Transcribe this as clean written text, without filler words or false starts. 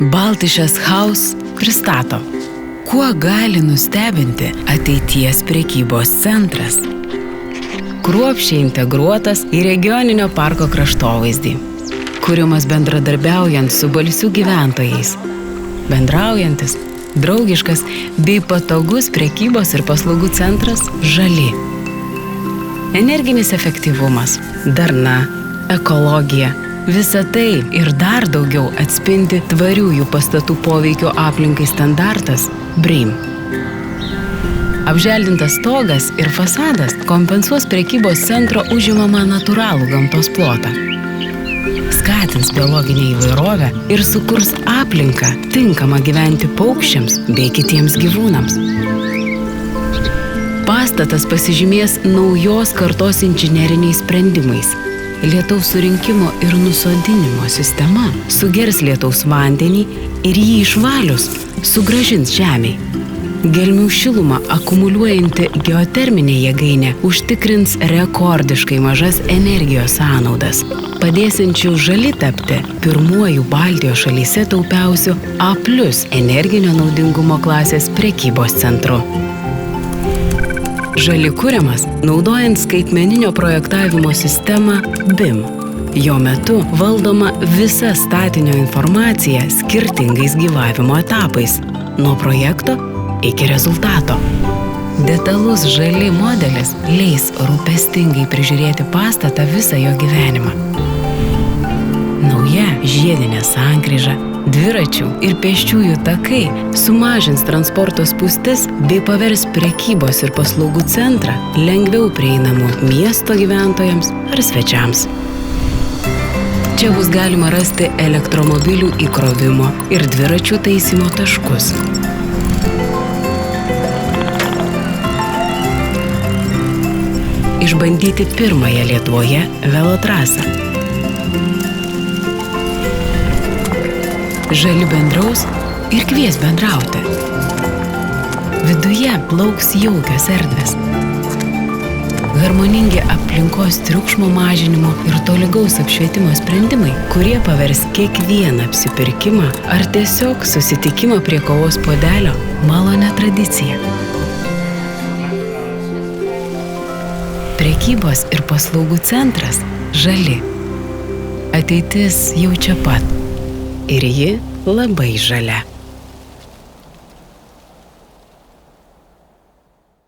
Baltišės House pristato, kuo gali nustebinti ateities prekybos centras. Kruopščiai integruotas į regioninio parko kraštovaizdį, kuriamas bendradarbiaujant su Balsių gyventojais, bendraujantis, draugiškas bei patogus prekybos ir paslaugų centras Žali. Energinis efektyvumas, darna, ekologija, visa tai ir dar daugiau atspindi tvariųjų pastatų poveikio aplinkai standartas BREEAM. Apželdintas stogas ir fasadas kompensuos prekybos centro užimamą natūralų gamtos plotą. Skatins biologinę įvairovę ir sukurs aplinką tinkamą gyventi paukščiams bei kitiems gyvūnams. Pastatas pasižymės naujos kartos inžineriniais sprendimais. Lietaus surinkimo ir nusodinimo sistema sugers lietaus vandenį ir jį išvalius sugrąžins žemei. Gelmių šilumą akumuliuojanti geoterminė jėgainė užtikrins rekordiškai mažas energijos sąnaudas, padėsiančių Žali tapti pirmuoju Baltijos šalyse taupiausiu A+ energinio naudingumo klasės prekybos centru. Žali kuriamas naudojant skaitmeninio projektavimo sistemą BIM. Jo metu valdoma visa statinio informacija skirtingais gyvavimo etapais, nuo projekto iki rezultato. Detalus Žali modelis leis rūpestingai prižiūrėti pastatą visą jo gyvenimą. Nauja žiedinė sankryža, dviračių ir pėsčiųjų takai sumažins transporto spūstis bei pavers prekybos ir paslaugų centrą lengviau prieinamu miesto gyventojams ar svečiams. Čia bus galima rasti elektromobilių įkrovimo ir dviračių taisymo taškus. Išbandyti pirmąją Lietuvoje velotrasą. Žali bendraus ir kvies bendrauti. Viduje plauks jaukios erdvės. Harmoningi aplinkos triukšmo mažinimo ir tolygaus apšvietimo sprendimai, kurie pavers kiekvieną apsipirkimą ar tiesiog susitikimą prie kavos puodelio malonia tradicija. Prekybos ir paslaugų centras Žali. Ateitis jau čia pat. Ir ji labai žalia.